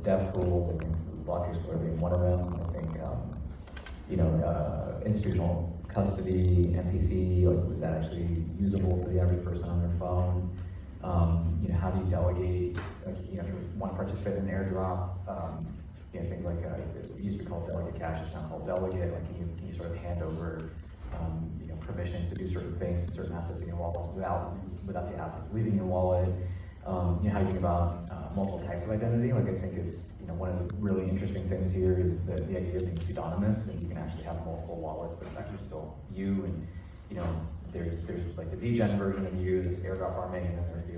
dev tools. I think Block Explorer being one of them. I think institutional custody, MPC, like was that actually usable for the average person on their phone? How do you delegate? Like, if you want to participate in an airdrop, things like it used to be called delegate cache, it's now called delegate. Like, can you sort of hand over permissions to do certain things to certain assets in your wallet without the assets leaving your wallet? How you think about multiple types of identity. Like, I think it's one of the really interesting things here is that the idea of being pseudonymous, and you can actually have multiple wallets, but it's actually still you. And there's like the degen version of you that's airdrop farming, and then there's the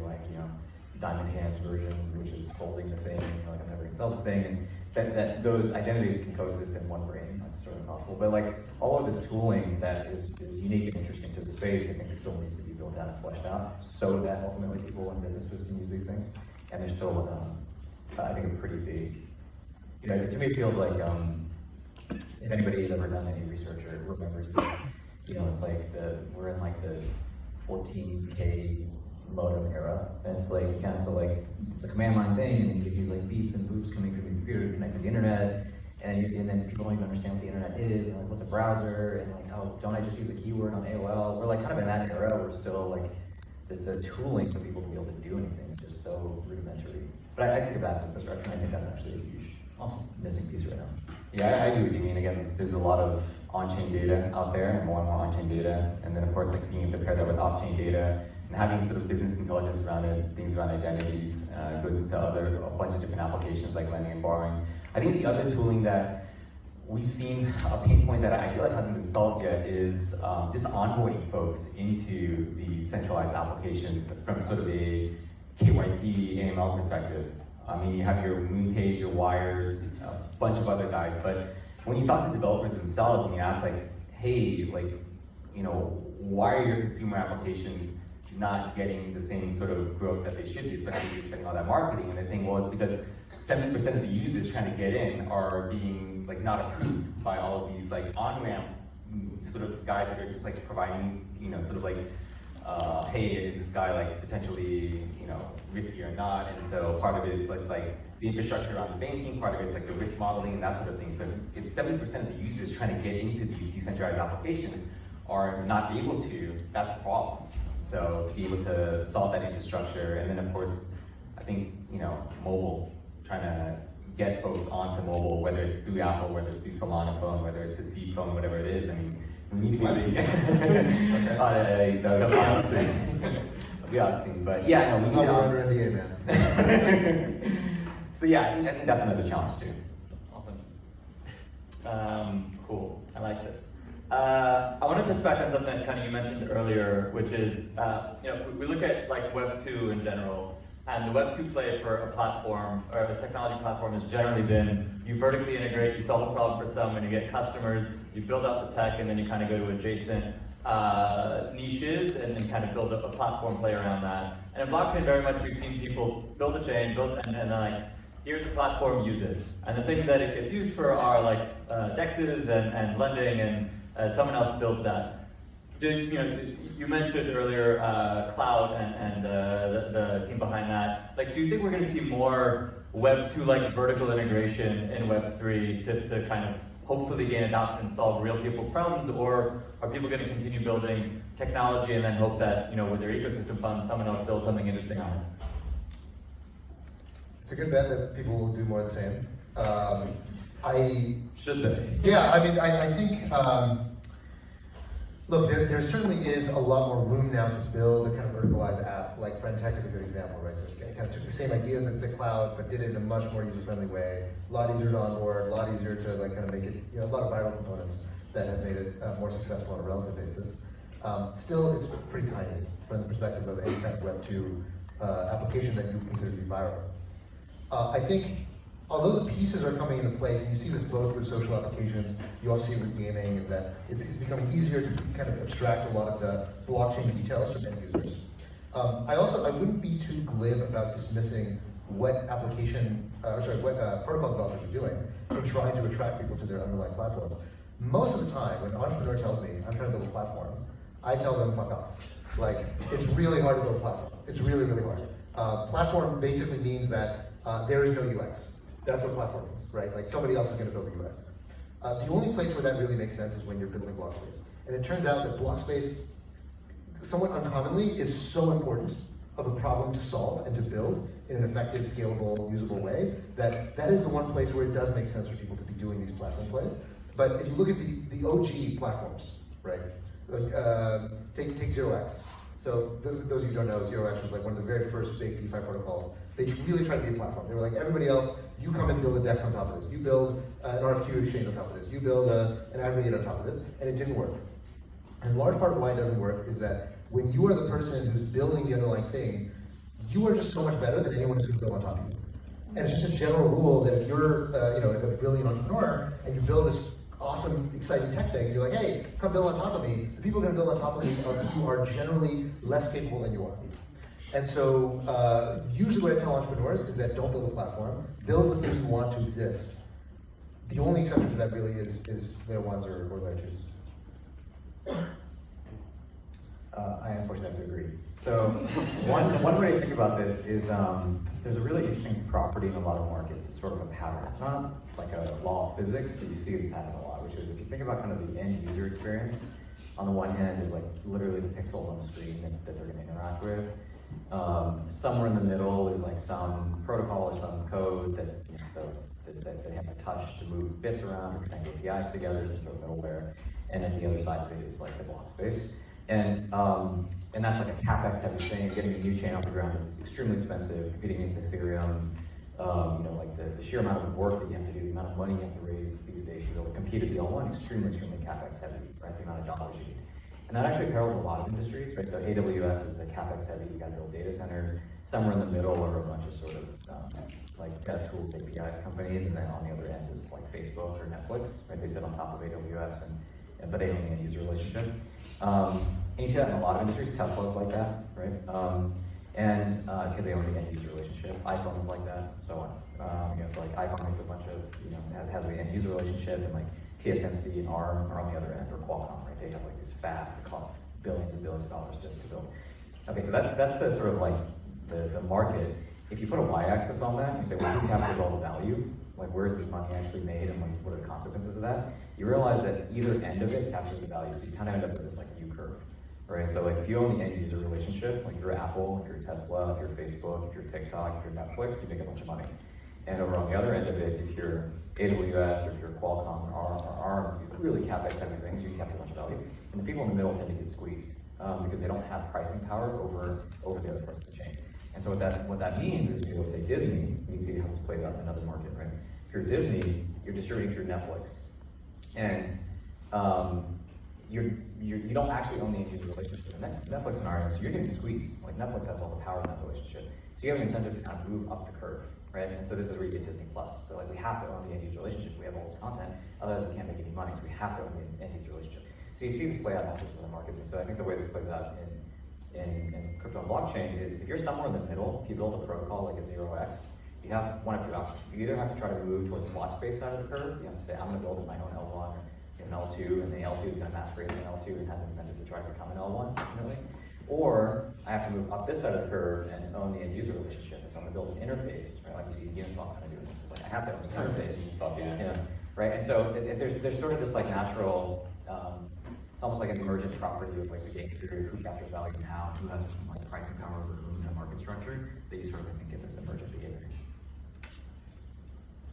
diamond hands version, which is holding the thing. Like, I'm never gonna sell this thing, and that those identities can coexist in one brain. That's certainly possible. But like all of this tooling that is unique and interesting to the space, I think still needs to be built out and fleshed out so that ultimately people and businesses can use these things. And there's still, I think, a pretty big. To me, it feels like if anybody has ever done any research or remembers this, it's like we're in like the 14K modem era, and it's like you kind of have to it's a command line thing, and you get these like beeps and boops coming from your computer to connect to the internet, and then people don't even understand what the internet is, and like what's a browser, and like, oh, don't I just use a keyword on AOL? We're like kind of in that era where still like the tooling for people to be able to do anything is just so rudimentary. But I think of that as infrastructure, and I think that's actually a huge, awesome missing piece right now. Yeah, I agree with you. I mean, again, there's a lot of on-chain data out there, and more on-chain data, and then of course, like being able to pair that with off-chain data, and having sort of business intelligence around it, things around identities, goes into a bunch of different applications like lending and borrowing. I think the other tooling that we've seen a pain point that I feel like hasn't been solved yet is just onboarding folks into the centralized applications from sort of a KYC, AML perspective. I mean, you have your Moon page, your Wires, a bunch of other guys, but when you talk to developers themselves and you ask like, hey, why are your consumer applications not getting the same sort of growth that they should be, especially if you're spending all that marketing? And they're saying, well, it's because 70% of the users trying to get in are being like not approved by all of these like on-ramp sort of guys that are just like providing, sort of like, hey, is this guy like potentially, risky or not? And so part of it is just like the infrastructure around the banking, part of it's like the risk modeling and that sort of thing. So if 70% of the users trying to get into these decentralized applications are not able to, that's a problem. So to be able to solve that infrastructure, and then of course, I think, mobile, trying to get folks onto mobile, whether it's through Apple, whether it's through Solana phone, whether it's a C phone, whatever it is. I mean, we need to be I'll be out soon, but yeah, no, we need to. I'm under NDA, man. So yeah, I think that's another challenge too. Awesome. Cool. I like this. I want to touch back on something that kind of you mentioned earlier, which is, we look at like Web 2 in general, and the Web 2 play for a platform or a technology platform has generally been you vertically integrate, you solve a problem for some, and you get customers, you build out the tech, and then you kind of go to adjacent niches and kind of build up a platform play around that. And in blockchain, very much we've seen people build a chain, and then like, here's a platform, use it. And the things that it gets used for are like DEXs and lending, and someone else builds that. You mentioned earlier cloud and the team behind that. Like, do you think we're going to see more Web 2 like vertical integration in Web 3 to kind of hopefully gain adoption and solve real people's problems, or are people going to continue building technology and then hope that with their ecosystem funds, someone else builds something interesting on it? It's a good bet that people will do more of the same. Should they? Yeah, I mean, I think, look, there certainly is a lot more room now to build a kind of verticalized app. Like FriendTech is a good example, right? So it kind of took the same ideas as the cloud, but did it in a much more user-friendly way. A lot easier to onboard, a lot easier to like kind of make it, a lot of viral components that have made it more successful on a relative basis. Still, it's pretty tiny from the perspective of any kind of Web 2 application that you would consider to be viral. I think, although the pieces are coming into place, and you see this both with social applications, you also see it with gaming, is that it's becoming easier to kind of abstract a lot of the blockchain details from end users. I wouldn't be too glib about dismissing what protocol developers are doing in trying to attract people to their underlying platforms. Most of the time, when an entrepreneur tells me, I'm trying to build a platform, I tell them, fuck off. Like, it's really hard to build a platform. It's really, really hard. Platform basically means that there is no UX. That's what platforming is, right? Like somebody else is going to build the UX. The only place where that really makes sense is when you're building block space. And it turns out that block space, somewhat uncommonly, is so important of a problem to solve and to build in an effective, scalable, usable way, that that is the one place where it does make sense for people to be doing these platform plays. But if you look at the OG platforms, right? Like, take 0x. So those of you who don't know, 0x was like one of the very first big DeFi protocols. They really tried to be a platform. They were like, everybody else, you come and build a DEX on top of this. You build an RFQ exchange on top of this. You build an aggregate on top of this, and it didn't work. And a large part of why it doesn't work is that when you are the person who's building the underlying thing, you are just so much better than anyone who's going to build on top of you. And it's just a general rule that if you're a brilliant entrepreneur and you build this awesome, exciting tech thing, you're like, hey, come build on top of me. The people who are going to build on top of me are people who are generally less capable than you are. And so usually what I tell entrepreneurs is that don't build a platform, build the thing you want to exist. The only exception to that really is layer ones or layer twos. I unfortunately have to agree. So one way to think about this is there's a really interesting property in a lot of markets. It's sort of a pattern. It's not like a law of physics, but you see this happen a lot, which is if you think about kind of the end user experience, on the one hand is like literally the pixels on the screen that they're going to interact with. Somewhere in the middle is like some protocol or some code that they have to touch to move bits around or connect APIs together, some sort of middleware. And then the other side of it is like the block space. And that's like a CapEx heavy thing. Getting a new chain off the ground is extremely expensive, competing against Ethereum. Like the sheer amount of work that you have to do, the amount of money you have to raise these days to be able to compete at the L1, extremely CapEx heavy, right? The amount of dollars you need. And that actually parallels a lot of industries, right? So AWS is the CapEx heavy, you gotta build data centers. Somewhere in the middle are a bunch of sort of like dev tools, APIs companies, and then on the other end is like Facebook or Netflix, right? They sit on top of AWS, but they own the end user relationship. And you see that in a lot of industries. Tesla's like that, right? And because they own the end user relationship. iPhone is like that, and so on. So like iPhone makes a bunch of, has the end user relationship, and like TSMC and ARM are on the other end, or Qualcomm, right? They have like these fabs that cost billions and billions of dollars to build. Okay, so that's the sort of like the market. If you put a y-axis on that, you say, well, who captures all the value? Like, where is this money actually made, and like, what are the consequences of that? You realize that either end of it captures the value, so you kind of end up with this like U-curve, right? So like, if you own the end user relationship, like if you're Apple, if you're Tesla, if you're Facebook, if you're TikTok, if you're Netflix, you make a bunch of money. And over on the other end of it, if you're AWS or if you're Qualcomm or ARM, really CapEx heavy things, you capture a bunch of value. And the people in the middle tend to get squeezed because they don't have pricing power over the other parts of the chain. And so what that means is, let's say Disney, you can see how this plays out in another market, right? If you're Disney, you're distributing through Netflix, and you don't actually own the end user relationship in the Netflix scenario, so you're getting squeezed. Like Netflix has all the power in that relationship, so you have an incentive to kind of move up the curve, right? And so this is where you get Disney Plus. So like we have to own the end user relationship. We have all this content, otherwise we can't make any money. So we have to own the end user relationship. So you see this play out in all sorts of other markets, and so I think the way this plays out in crypto and blockchain is if you're somewhere in the middle, if you build a protocol like a 0x, you have one of two options. You either have to try to move towards the block space side of the curve. You have to say, I'm going to build my own L1 or an L2, and the L2 is going to masquerade as an L2 and has an incentive to try to become an L1, ultimately. Or I have to move up this side of the curve and own the end user relationship. And so I'm going to build an interface, right? Like you see Uniswap kind of doing this. It's like I have to own the interface, right? And so there's sort of this like natural. It's almost like an emergent property of like the game theory of who captures value and how, who has like pricing power over the market structure, that you sort of think get this emergent behavior.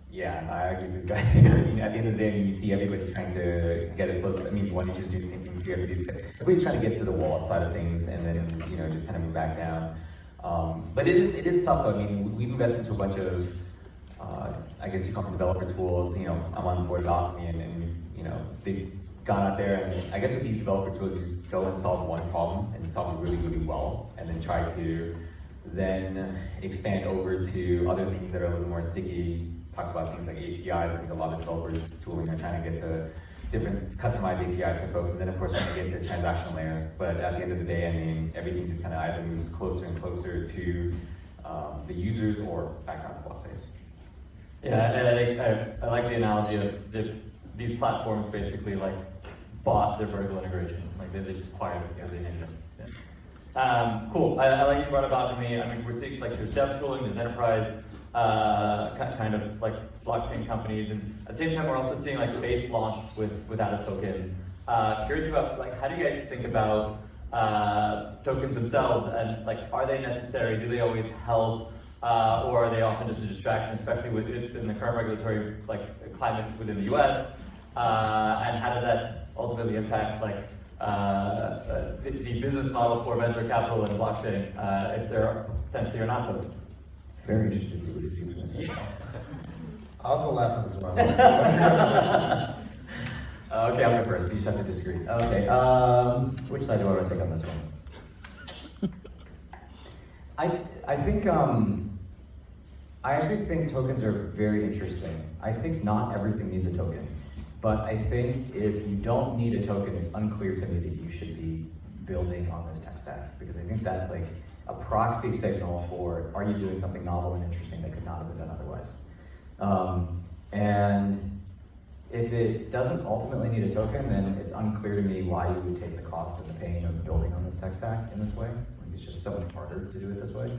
Yeah, I agree with these guys. I mean, at the end of the day, you see everybody trying to get as close. I mean, one just do the same thing. You see everybody's trying to get to the wallet side of things, and then just kind of move back down. But it is tough though. I mean, we've invested into a bunch of, I guess you call them developer tools. I'm on board with Alchemy, and they've gone out there, and I guess with these developer tools, you just go and solve one problem and solve it really, really well, and then try to then expand over to other things that are a little more sticky. Talk about things like APIs. I think a lot of developers tooling are trying to get to different customized APIs for folks, and then of course when you get to the transaction layer. But at the end of the day, I mean, everything just kind of either moves closer and closer to the users or back down the block space. Yeah, I like the analogy of these platforms basically like bought their vertical integration, like they just acquired it because they needed it. Yeah. Cool. I like you brought up Alchemy. I mean, we're seeing like there's dev tooling, there's enterprise. kind of like blockchain companies, and at the same time we're also seeing like Base launch without a token. Curious about like how do you guys think about tokens themselves, and like are they necessary? Do they always help, or are they often just a distraction, especially in the current regulatory like climate within the U.S. And how does that ultimately impact like the business model for venture capital and blockchain if there are potentially or not tokens? Very interested to see what you see from this. I'll go last on this one. Okay, I'll go first. You just have to disagree. Okay, which side do I want to take on this one? I think I actually think tokens are very interesting. I think not everything needs a token, but I think if you don't need a token, it's unclear to me that you should be building on this tech stack, because I think that's like a proxy signal for, are you doing something novel and interesting that could not have been done otherwise? And if it doesn't ultimately need a token, then it's unclear to me why you would take the cost and the pain of building on this tech stack in this way. Like, it's just so much harder to do it this way.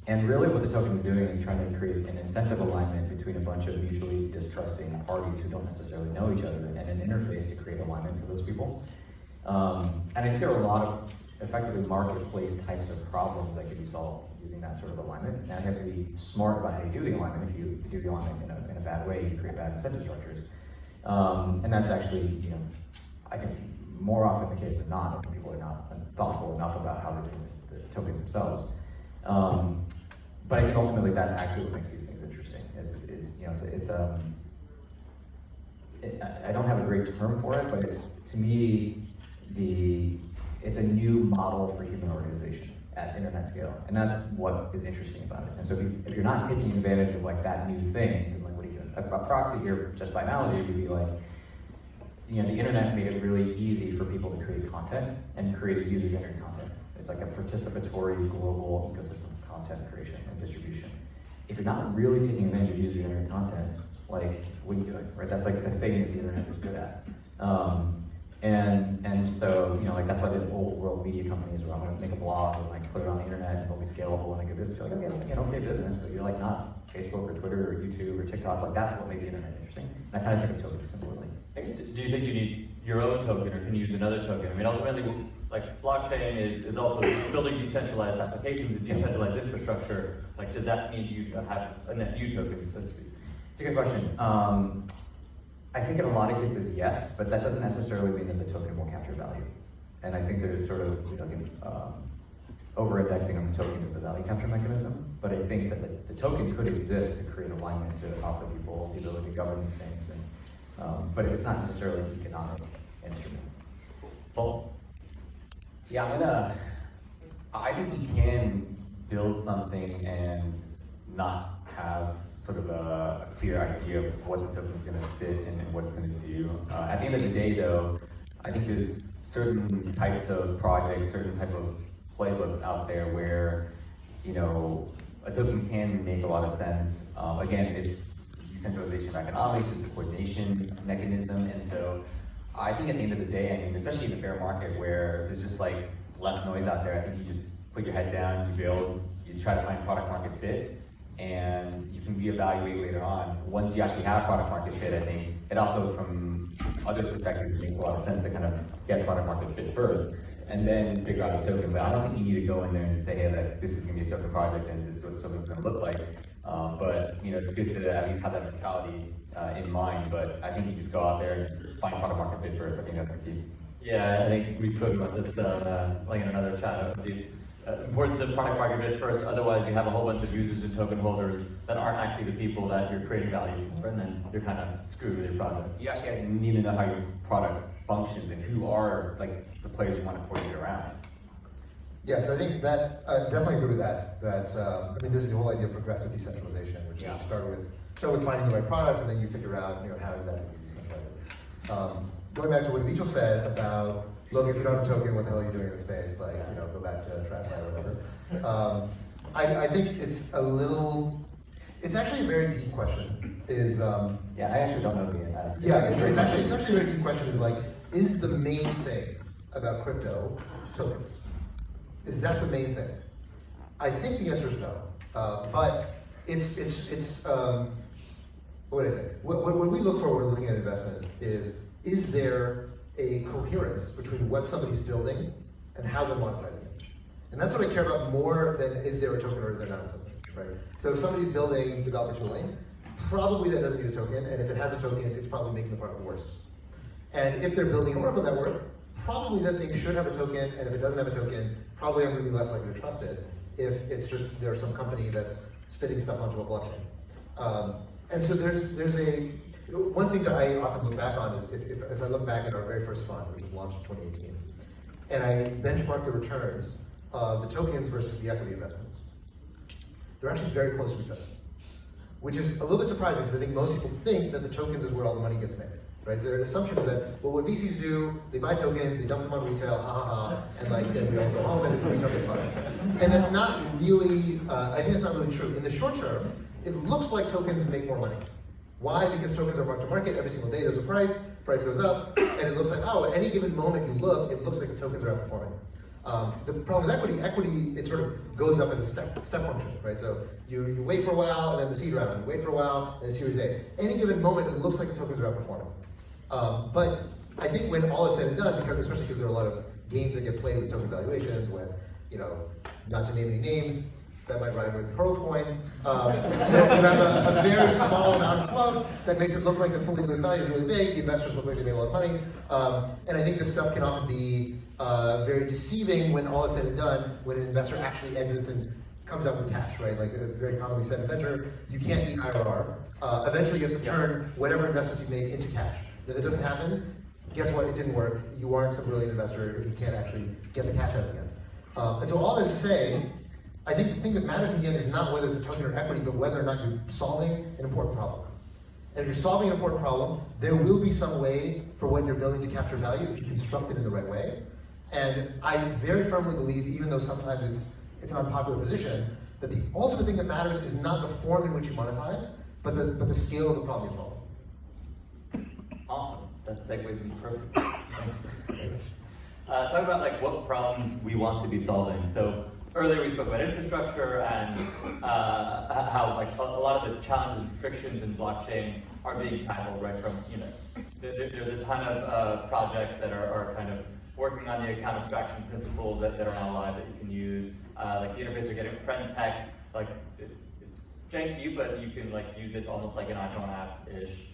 And really what the token is doing is trying to create an incentive alignment between a bunch of mutually distrusting parties who don't necessarily know each other, and an interface to create alignment for those people. And I think there are a lot of effectively marketplace types of problems that could be solved using that sort of alignment. Now you have to be smart about how you do the alignment. If you do the alignment in a bad way, you create bad incentive structures. And that's actually, I think more often the case than not, if people are not thoughtful enough about how they're doing the tokens themselves. But I think ultimately that's actually what makes these things interesting. I don't have a great term for it, but it's, to me, it's a new model for human organization at internet scale, and that's what is interesting about it. And so if you're not taking advantage of like that new thing, then like what are you doing? A proxy here, just by analogy, would be like, the internet made it really easy for people to create content and create user-generated content. It's like a participatory global ecosystem of content creation and distribution. If you're not really taking advantage of user-generated content, like, what are you doing, right? That's like the thing that the internet is good at. And so, like that's why the old world media companies where I'm gonna make a blog and like put it on the internet and it'll be scalable and a good business. You're like, okay, that's like an okay business, but you're like not Facebook or Twitter or YouTube or TikTok. Like that's what made the internet interesting. And I kind of think of tokens similarly. Do you think you need your own token, or can you use another token? I mean, ultimately, like blockchain is also building decentralized applications and decentralized infrastructure. Like, does that mean you have a net new token, so to speak? It's a good question. I think in a lot of cases, yes, but that doesn't necessarily mean that the token will capture value. And I think there's sort of, over-indexing on the token is the value capture mechanism, but I think that the token could exist to create alignment, to offer people the ability to govern these things, but it's not necessarily an economic instrument. Paul? Yeah, I think you can build something and not have sort of a clear idea of what the token is going to fit and what it's going to do. At the end of the day, though, I think there's certain types of projects, certain type of playbooks out there where, a token can make a lot of sense. Again, it's decentralization of economics, it's a coordination mechanism, and so I think at the end of the day, especially in the bear market where there's just like less noise out there, I think you just put your head down, you build, you try to find product market fit, and you can reevaluate later on. Once you actually have product market fit, I think it also, from other perspectives, it makes a lot of sense to kind of get product market fit first, and then figure out a token. But I don't think you need to go in there and say, hey, like, this is going to be a token project, and this is what token's going to look like. But it's good to at least have that mentality in mind. But I think you just go out there and just find product market fit first. I think that's the key. Yeah, I think we've spoken about this like in another chat. The importance of product market fit first, otherwise you have a whole bunch of users and token holders that aren't actually the people that you're creating value for, and then you're kind of screwed with your project. You actually need to know how your product functions and who are like the players you want to coordinate around. Yeah, so I think that, I definitely agree with that. This is the whole idea of progressive decentralization, which you start with finding the right product, and then you figure out, how exactly to decentralize it. Going back to what Avichal said about, look, if you don't have a token, what the hell are you doing in the space? Like, go back to Dragonfly or whatever. I think it's actually a very deep question. I actually don't know the answer. Yeah, it's actually a very deep question. Is the main thing about crypto tokens? Is that the main thing? I think the answer is no. But what did I say? When we look for, when we're looking at investments, is there a coherence between what somebody's building and how they're monetizing it? And that's what I care about more than is there a token or is there not a token, right? So if somebody's building developer tooling, probably that doesn't need a token, and if it has a token, it's probably making the product worse. And if they're building an Oracle network, probably that thing should have a token, and if it doesn't have a token, probably I'm going to be less likely to trust it if it's just there's some company that's spitting stuff onto a blockchain. And so there's one thing that I often look back on is if I look back at our very first fund, which was launched in 2018, and I benchmark the returns of the tokens versus the equity investments, they're actually very close to each other, which is a little bit surprising because I think most people think that the tokens is where all the money gets made. Right? Their assumption is that, well, what VCs do, they buy tokens, they dump them on retail, and then we all go home and the retail gets money. And that's not really, I think that's not really true. In the short term, it looks like tokens make more money. Why? Because tokens are marked to market. Every single day there's a price goes up, and it looks like, oh, at any given moment you look, it looks like the tokens are outperforming. The problem with equity, it sort of goes up as a step function, right? So you wait for a while, and then the seed round, you wait for a while, and the Series A. Any given moment, it looks like the tokens are outperforming. But I think when all is said and done, especially because there are a lot of games that get played with token valuations, when, not to name any names, that might rhyme with Hurlcoin, you have a very small amount of float that makes it look like the fully diluted value is really big, the investors look like they made a lot of money, and I think this stuff can often be very deceiving when all is said and done, when an investor actually exits and comes out with cash, right? Like very commonly said in venture, you can't eat IRR. Eventually you have to turn whatever investments you make into cash. If that doesn't happen, guess what? It didn't work. You aren't some brilliant investor if you can't actually get the cash out again. And so all that to say, I think the thing that matters in the end is not whether it's a token or equity, but whether or not you're solving an important problem. And if you're solving an important problem, there will be some way for what you're building to capture value if you construct it in the right way. And I very firmly believe, even though sometimes it's an unpopular position, that the ultimate thing that matters is not the form in which you monetize, but the scale of the problem you're solving. Awesome. That segues me perfectly. Talk about what problems we want to be solving. So earlier we spoke about infrastructure and how a lot of the challenges and frictions in blockchain are being tackled right from, there's a ton of projects that are kind of working on the account abstraction principles that are now live that you can use. Like the interface you're getting with Friendtech, it's janky, but you can use it almost like an iPhone app-ish.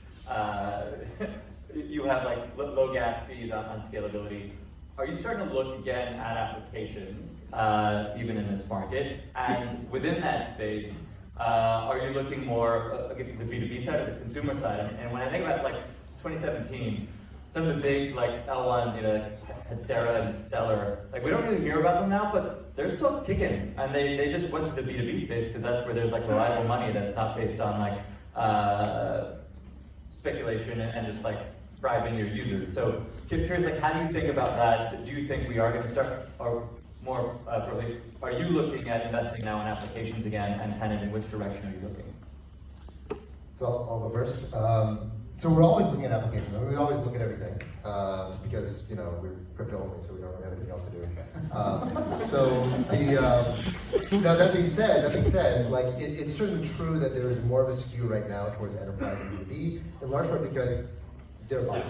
You have low gas fees on scalability. Are you starting to look again at applications, even in this market? And within that space, are you looking more at the B2B side or the consumer side? And when I think about 2017, some of the big L1s, Pantera and Stellar, we don't really hear about them now, but they're still kicking. And they just went to the B2B space because that's where there's reliable money that's not based on speculation and just bribing your users. So curious, how do you think about that? Do you think we are going to start, or more broadly, are you looking at investing now in applications again, and kind of in which direction are you looking? So I'll go first. So we're always looking at applications. I mean, we always look at everything because we're crypto only, so we don't really have anything else to do. Now that being said, it's certainly true that there is more of a skew right now towards enterprise and B2B, in large part because they're buying.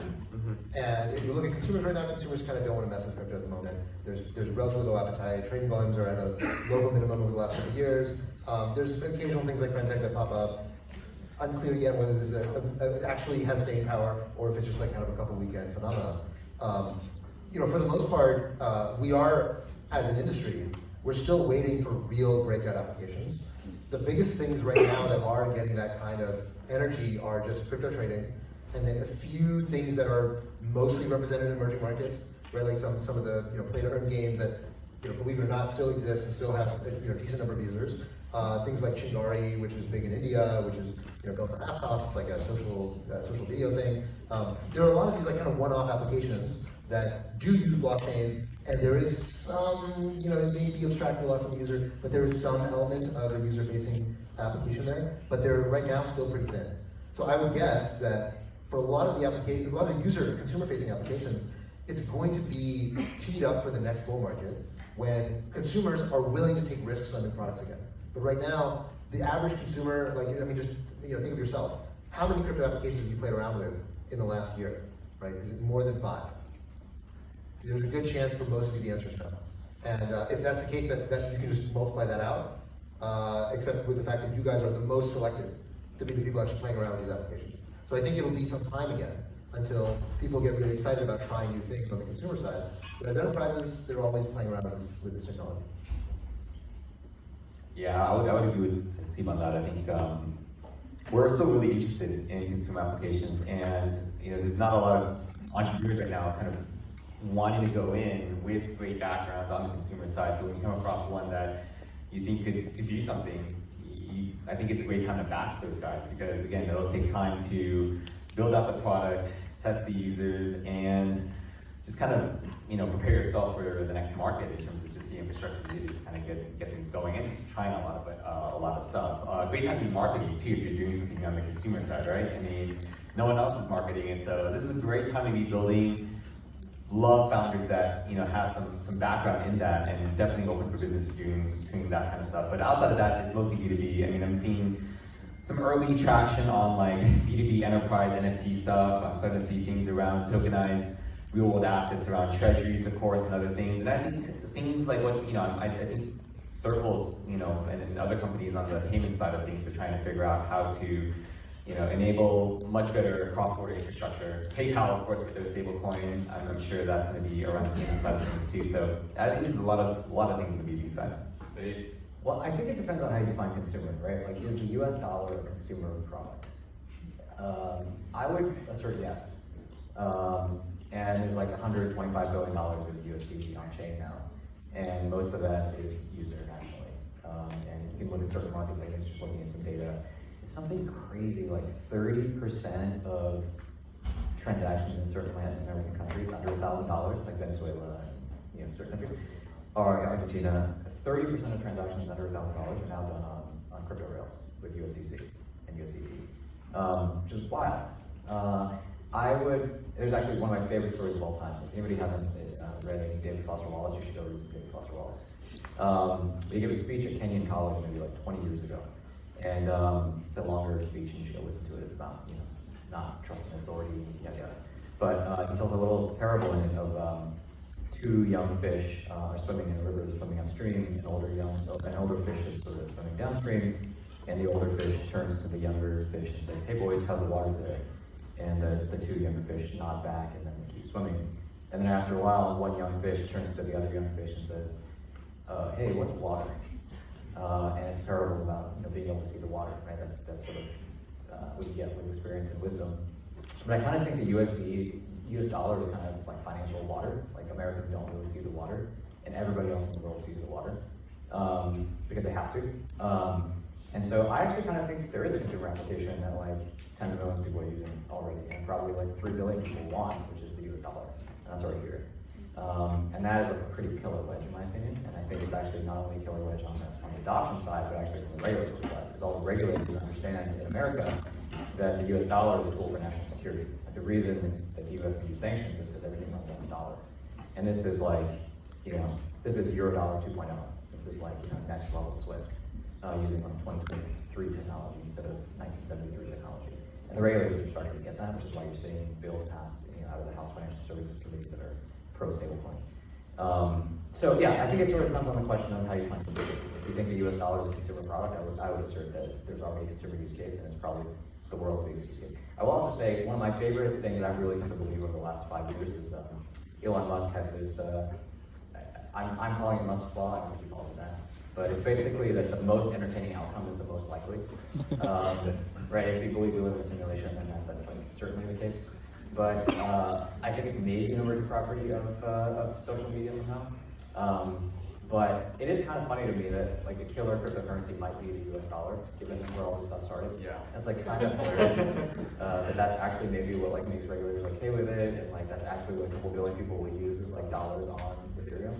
And if you look at consumers right now, consumers kind of don't want to mess with crypto at the moment. There's relatively low appetite. Trading volumes are at a local minimum over the last couple of years. There's occasional things like Friendtech that pop up. Unclear yet whether this actually has staying power or if it's just kind of a couple weekend phenomenon. For the most part, we are, as an industry, we're still waiting for real breakout applications. The biggest things right now that are getting that kind of energy are just crypto trading, and then a few things that are mostly represented in emerging markets, right? Like some of the play to earn games that believe it or not still exist and still have a decent number of users. Things like Chingari, which is big in India, which is built on Aptos. It's like a social video thing. There are a lot of these kind of one-off applications that do use blockchain, and there is some, it may be abstracted a lot from the user, but there is some element of a user-facing application there. But they're right now still pretty thin. So I would guess that for a lot of the applications, a lot of consumer-facing applications, it's going to be teed up for the next bull market when consumers are willing to take risks on new products again. But right now, The average consumer, like, I mean, just, think of yourself. How many crypto applications have you played around with in the last year, right? Is it more than 5? There's a good chance for most of you the answer is no. And if that's the case, that you can just multiply that out, except with the fact that you guys are the most selected to be the people actually playing around with these applications. So I think it'll be some time again until people get really excited about trying new things on the consumer side. But as enterprises, they're always playing around with this technology. Yeah, I would agree with Haseeb on that. I think we're still really interested in consumer applications, and there's not a lot of entrepreneurs right now kind of wanting to go in with great backgrounds on the consumer side. So when you come across one that you think could do something, I think it's a great time to back those guys, because again, it'll take time to build out the product, test the users, and just kind of prepare yourself for the next market in terms of just the infrastructure needed to kind of get things going and just trying a lot of stuff. Great time to be marketing too if you're doing something on the consumer side, right? I mean, no one else is marketing, and so this is a great time to be building. Love founders that have some background in that, and definitely open for business doing that kind of stuff. But outside of that, it's mostly B2B. I mean, I'm seeing some early traction on like B2B enterprise NFT stuff. I'm starting to see things around tokenized real world assets, around treasuries, of course, and other things. And I think things like what I think Circles, and other companies on the payment side of things are trying to figure out how to enable much better cross-border infrastructure. PayPal, of course, with their stablecoin, I'm sure that's going to be around the payment side of things too. So I think there's a lot of things on the B2B side. Well, I think it depends on how you define consumer, right? Like, is the US dollar a consumer product? I would assert yes. And there's like $125 billion of USDT on chain now. And most of that is used internationally. And you can look at certain markets, I think it's just looking at some data. It's something crazy, like 30% of transactions in certain Latin American countries under $1,000, like Venezuela, certain countries, or Argentina. 30% of transactions under $1,000 are now done on crypto rails with USDC and USDT, which is wild. There's actually one of my favorite stories of all time. If anybody hasn't read any David Foster Wallace, you should go read some David Foster Wallace. He gave a speech at Kenyon College maybe like 20 years ago. And it's a longer speech, and you should go listen to it. It's about not trusting authority, yada yada. But he tells a little parable in it of 2 young fish are swimming in a river, swimming upstream. An older fish is sort of swimming downstream, and the older fish turns to the younger fish and says, "Hey boys, how's the water today?" And the 2 younger fish nod back, and then they keep swimming. And then after a while, one young fish turns to the other young fish and says, "Hey, what's water?" And it's a parable about being able to see the water, right? That's sort of what you get with experience and wisdom. But I kind of think the US dollar is kind of like financial water. Like, Americans don't really see the water, and everybody else in the world sees the water because they have to. And so I actually kind of think there is a consumer application that like tens of millions of people are using already, and probably like 3 billion people want, which is the US dollar, and that's already here. And that is like a pretty killer wedge in my opinion, and I think it's actually not only a killer wedge on the adoption side, but actually from the regulatory side, because all the regulators understand in America that the US dollar is a tool for national security. Like, the reason that the US can use sanctions is because everything runs on the dollar. And this is like, this is Eurodollar 2.0. This is like, next level SWIFT, using like 2023 technology instead of 1973 technology. And the regulators are starting to get that, which is why you're seeing bills passed out of the House Financial Services Committee that are pro-stablecoin. So yeah, I think it sort of depends on the question of how you define consumer. If you think the US dollar is a consumer product, I would assert that there's already a consumer use case, and it's probably the world's biggest use case. I will also say one of my favorite things I've really come to believe over the last 5 years is Elon Musk has this, I'm calling it Musk's Law, I don't think he calls it that, but it's basically that the most entertaining outcome is the most likely. Right, if you believe we live in a simulation, then that's like certainly the case. But I think it's maybe an emergent property of social media somehow. But it is kind of funny to me that like the killer cryptocurrency might be the US dollar, given where all this stuff started. Yeah. That's like kind of hilarious. That's actually maybe what like makes regulators okay with it, and like that's actually what a couple billion people will use is like dollars on Ethereum.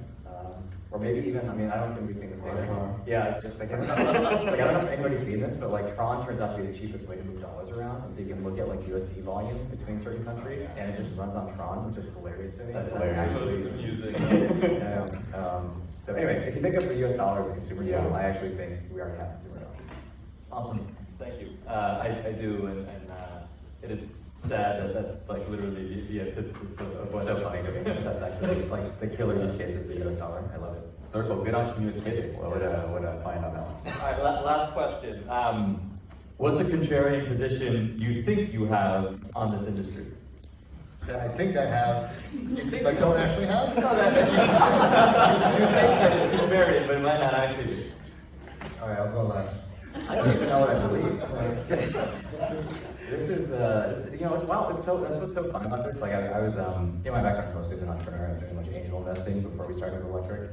Or maybe even, I don't think we've seen this data. Yeah, it's just like, I don't know if anybody's seen this, but like Tron turns out to be the cheapest way to move dollars around. And so you can look at like USD volume between certain countries, and it just runs on Tron, which is hilarious to me. That's hilarious. actually amusing. So anyway, if you think of the US dollar as a consumer tool, I actually think we already have consumer adoption. Awesome, thank you. I do, and it is sad that that's like literally the antithesis of It's what so funny to me. That's actually like the killer use case is the US dollar. I love it. Circle, good entrepreneurs pivot. What a find on that one. All right, last question. What's a contrarian position you think you have on this industry? That I think I have, but don't actually have? No, that you think that it's contrarian, but it might not actually be. All right, I'll go last. I don't even know what I believe. This is, it's wow. It's so that's what's so fun about this. Like I was, my background's mostly as an entrepreneur. I was doing a bunch of angel investing before we started Electric,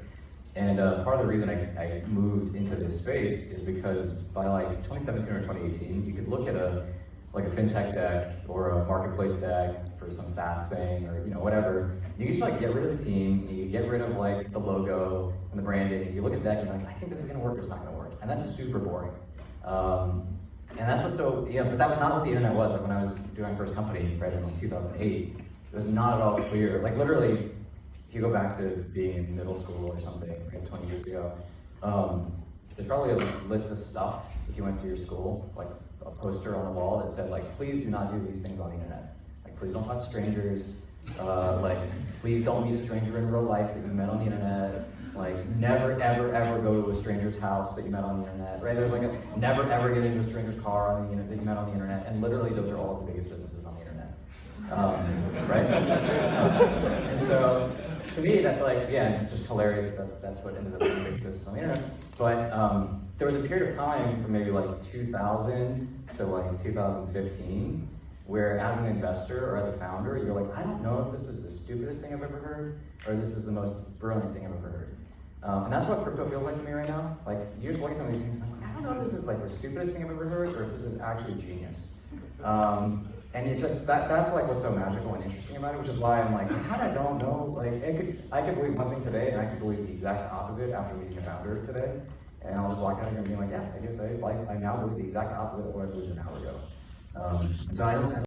and part of the reason I moved into this space is because by like 2017 or 2018, you could look at a fintech deck or a marketplace deck for some SaaS thing or whatever. You can just like get rid of the team, you get rid of like the logo and the branding, and you look at deck and you're like, I think this is gonna work or it's not gonna work. And that's super boring. And that's what's so, but that was not what the internet was. Like when I was doing my first company, right, in like 2008, it was not at all clear. Like literally, if you go back to being in middle school or something, right, 20 years ago, there's probably a list of stuff if you went to your school, like a poster on the wall that said like, please do not do these things on the internet. Like please don't talk to strangers. Like please don't meet a stranger in real life that you met on the internet. Like never ever ever go to a stranger's house that you met on the internet. Right? There's like a never ever get into a stranger's car on the internet that you met on the internet. And literally those are all of the biggest businesses on the internet. Right? And so to me that's like, it's just hilarious that that's what ended up being the biggest business on the internet. But there was a period of time from maybe like 2000 to like 2015 where as an investor or as a founder, you're like, I don't know if this is the stupidest thing I've ever heard or this is the most brilliant thing I've ever heard. And that's what crypto feels like to me right now. Like you just look at some of these things and I'm like, I don't know if this is like the stupidest thing I've ever heard or if this is actually genius. And it just, that's like what's so magical and interesting about it, which is why I'm like, I kind of don't know. Like I could believe one thing today and I could believe the exact opposite after meeting the founder today. And I'll just walk out of here and be like, I guess I now believe the exact opposite of what I believed an hour ago. So I don't